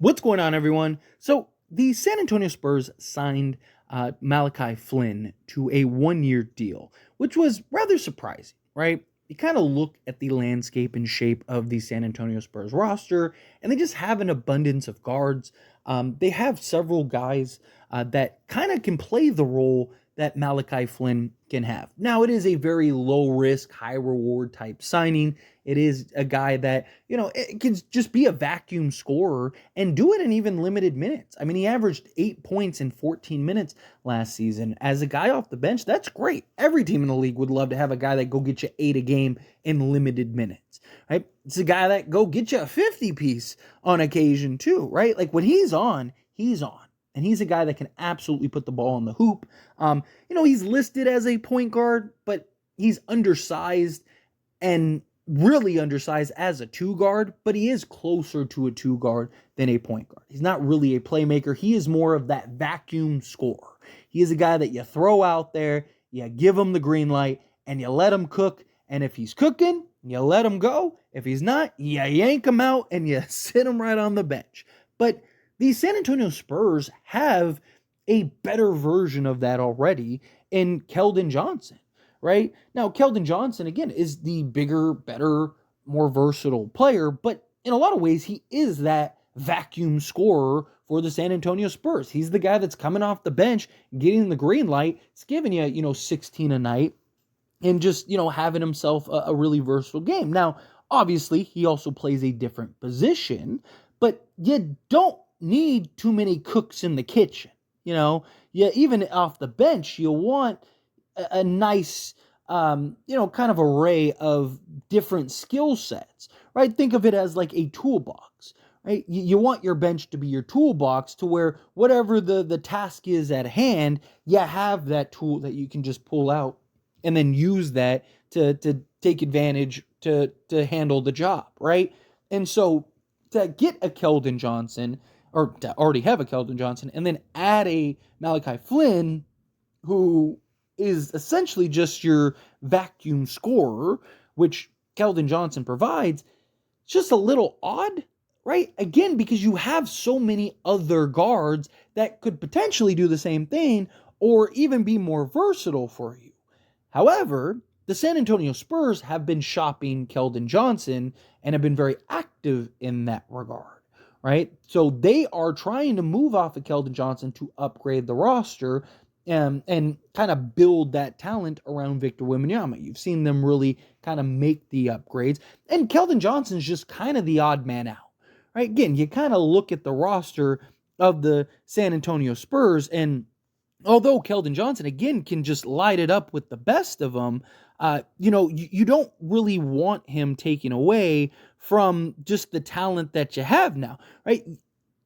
What's going on, everyone? So, the San Antonio Spurs signed Malachi Flynn to a 1 year deal, which was rather surprising, right? You kind of look at the landscape and shape of the San Antonio Spurs roster, and they just have an abundance of guards. They have several guys that kind of can play the role that Malachi Flynn can have. Now, it is a very low risk, high reward type signing. It is a guy that, it can just be a vacuum scorer and do it in even limited minutes. I mean, he averaged 8 points in 14 minutes last season. As a guy off the bench, that's great. Every team in the league would love to have a guy that go get you 8 a game in limited minutes, right? It's a guy that go get you a 50 piece on occasion too, right? Like when he's on, he's on. And he's a guy that can absolutely put the ball in the hoop. He's listed as a point guard, but he's undersized and really undersized as a two guard, but he is closer to a two guard than a point guard. He's not really a playmaker. He is more of that vacuum scorer. He is a guy that you throw out there, you give him the green light, and you let him cook. And if he's cooking, you let him go. If he's not, you yank him out and you sit him right on the bench. But the San Antonio Spurs have a better version of that already in Keldon Johnson, right? Now, Keldon Johnson, again, is the bigger, better, more versatile player, but in a lot of ways, he is that vacuum scorer for the San Antonio Spurs. He's the guy that's coming off the bench, getting the green light. It's giving you, 16 a night and just, having himself a really versatile game. Now, obviously, he also plays a different position, but you don't need too many cooks in the kitchen. Even off the bench, you want a nice, kind of array of different skill sets, right? Think of it as like a toolbox, right? You want your bench to be your toolbox to where whatever the task is at hand, you have that tool that you can just pull out and then use that to take advantage to handle the job, right? And so to get a Keldon Johnson, or to already have a Keldon Johnson, and then add a Malachi Flynn, who is essentially just your vacuum scorer, which Keldon Johnson provides, it's just a little odd, right? Again, because you have so many other guards that could potentially do the same thing or even be more versatile for you. However, the San Antonio Spurs have been shopping Keldon Johnson and have been very active in that regard. Right? So they are trying to move off of Keldon Johnson to upgrade the roster and kind of build that talent around Victor Wembanyama. You've seen them really kind of make the upgrades. And Keldon Johnson's just kind of the odd man out. Right? Again, you kind of look at the roster of the San Antonio Spurs, and although Keldon Johnson, again, can just light it up with the best of them, you don't really want him taken away from just the talent that you have now, right?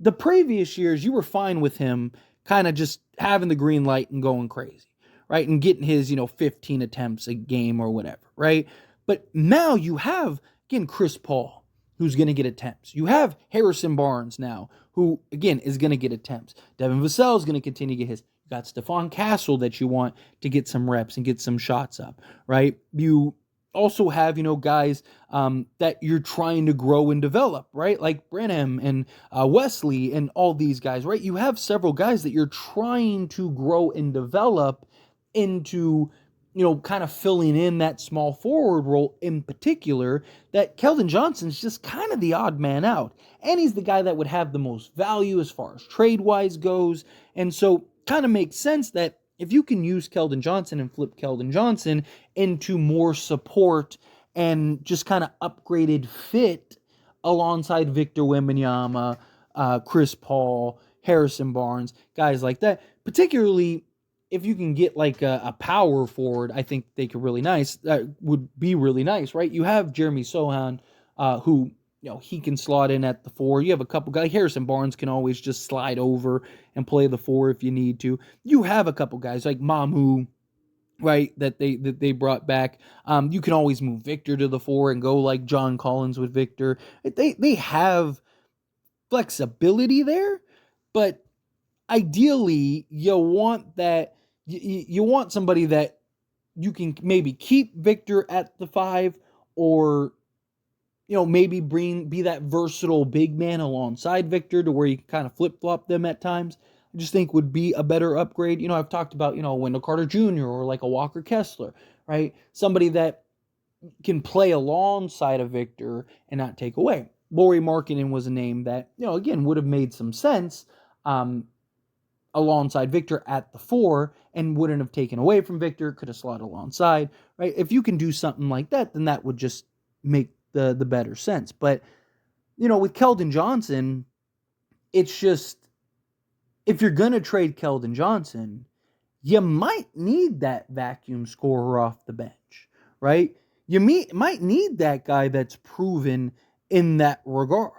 The previous years, you were fine with him kind of just having the green light and going crazy, right? And getting his, 15 attempts a game or whatever, right? But now you have, again, Chris Paul, who's going to get attempts. You have Harrison Barnes now, who, again, is going to get attempts. Devin Vassell is going to continue to get his. You got Stephon Castle that you want to get some reps and get some shots up, right? You also have, guys that you're trying to grow and develop, right? Like Brenham and Wesley and all these guys, right? You have several guys that you're trying to grow and develop into, kind of filling in that small forward role in particular, that Keldon Johnson's just kind of the odd man out. And he's the guy that would have the most value as far as trade-wise goes. And so kind of makes sense that if you can use Keldon Johnson and flip Keldon Johnson into more support and just kind of upgraded fit alongside Victor Wembanyama, Chris Paul, Harrison Barnes, guys like that, particularly if you can get like a power forward, I think they could would be really nice, right? You have Jeremy Sohan, who, he can slot in at the 4. You have a couple guys. Harrison Barnes can always just slide over and play the 4 if you need to. You have a couple guys like Mamu, right, that they brought back. You can always move Victor to the 4 and go like John Collins with Victor. They have flexibility there, but ideally you want that you want somebody that you can maybe keep Victor at the 5 or maybe be that versatile big man alongside Victor to where you can kind of flip-flop them at times. I just think would be a better upgrade. I've talked about, Wendell Carter Jr. or like a Walker Kessler, right? Somebody that can play alongside of Victor and not take away. Lauri Markkanen was a name that, again, would have made some sense alongside Victor at the 4 and wouldn't have taken away from Victor, could have slotted alongside, right? If you can do something like that, then that would just make the better sense. But, with Keldon Johnson, it's just, if you're going to trade Keldon Johnson, you might need that vacuum scorer off the bench, right? You might need that guy that's proven in that regard,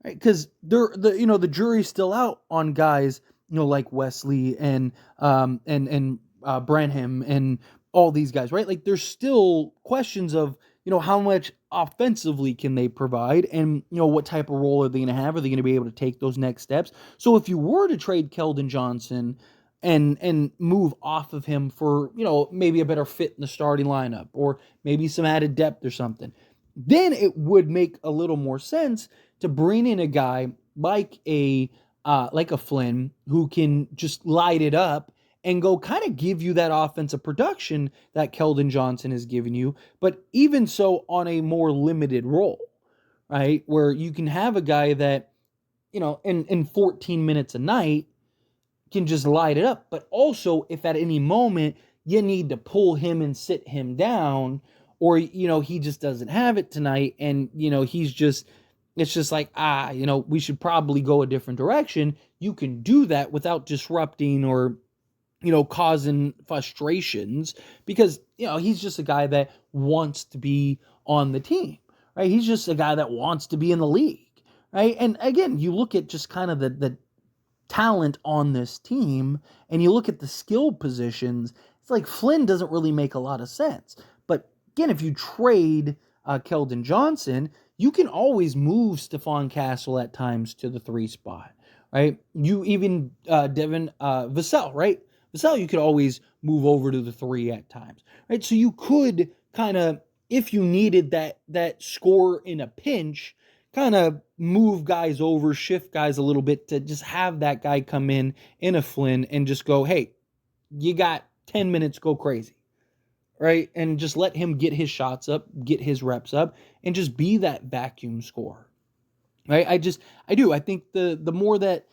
right? Because the jury's still out on guys, like Wesley and Branham and all these guys, right? Like there's still questions of, how much offensively can they provide, and what type of role are they going to have? Are they going to be able to take those next steps? So if you were to trade Keldon Johnson and move off of him for, maybe a better fit in the starting lineup or maybe some added depth or something, then it would make a little more sense to bring in a guy like a Flynn who can just light it up and go kind of give you that offensive production that Keldon Johnson has given you, but even so on a more limited role, right? Where you can have a guy that, in 14 minutes a night can just light it up. But also, if at any moment you need to pull him and sit him down, or, he just doesn't have it tonight and, it's just like, we should probably go a different direction. You can do that without disrupting or, causing frustrations because, he's just a guy that wants to be on the team, right? He's just a guy that wants to be in the league, right? And again, you look at just kind of the talent on this team and you look at the skill positions, it's like Flynn doesn't really make a lot of sense. But again, if you trade Keldon Johnson, you can always move Stephon Castle at times to the 3 spot, right? You even Devin Vassell, right? Vassell, you could always move over to the 3 at times, right? So you could kind of, if you needed that score in a pinch, kind of move guys over, shift guys a little bit to just have that guy come in a Flynn and just go, hey, you got 10 minutes, go crazy, right? And just let him get his shots up, get his reps up, and just be that vacuum scorer, right? I think the more that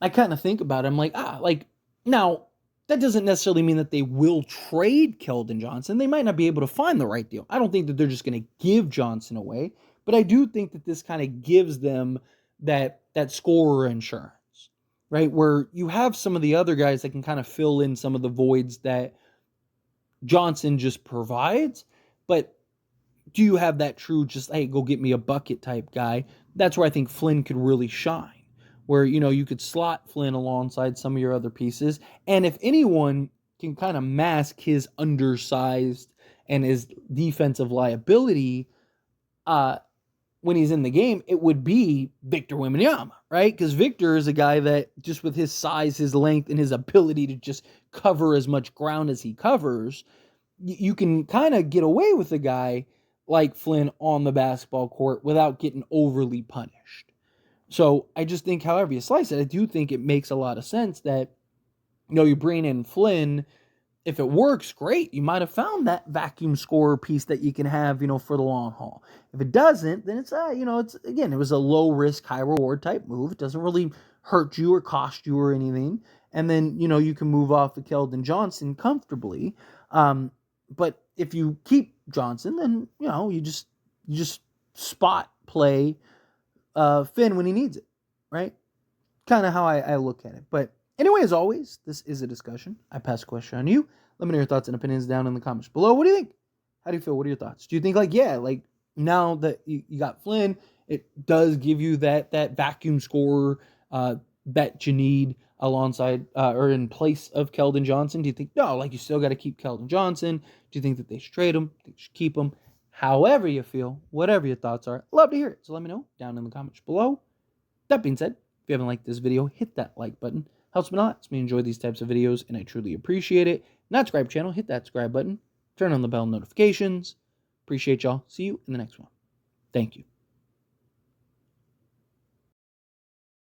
I kind of think about it, I'm like, now, that doesn't necessarily mean that they will trade Keldon Johnson. They might not be able to find the right deal. I don't think that they're just going to give Johnson away, but I do think that this kind of gives them that scorer insurance, right? Where you have some of the other guys that can kind of fill in some of the voids that Johnson just provides, but do you have that true just, hey, go get me a bucket type guy? That's where I think Flynn could really shine. Where, you could slot Flynn alongside some of your other pieces. And if anyone can kind of mask his undersized and his defensive liability when he's in the game, it would be Victor Wembanyama, right? Because Victor is a guy that just with his size, his length, and his ability to just cover as much ground as he covers, you can kind of get away with a guy like Flynn on the basketball court without getting overly punished. So I just think, however you slice it, I do think it makes a lot of sense that, you bring in Flynn. If it works, great. You might have found that vacuum scorer piece that you can have, for the long haul. If it doesn't, then it's, it was a low risk, high reward type move. It doesn't really hurt you or cost you or anything. And then, you can move off of Keldon Johnson comfortably. But if you keep Johnson, then, you just spot play Finn when he needs it, right? Kind of how I look at it. But anyway, as always, this is a discussion. I pass the question on you. Let me know your thoughts and opinions down in the comments below. What do you think? How do you feel? What are your thoughts? Do you think now that you got Flynn, it does give you that vacuum scorer that you need alongside or in place of Keldon Johnson? Do you think, no, you still got to keep Keldon Johnson? Do you think that they should trade him? They should keep him? However you feel, whatever your thoughts are, love to hear it. So let me know down in the comments below. That being said, if you haven't liked this video, hit that like button. Helps me a lot. Helps me enjoy these types of videos, and I truly appreciate it. Not subscribe channel, hit that subscribe button. Turn on the bell notifications. Appreciate y'all. See you in the next one. Thank you.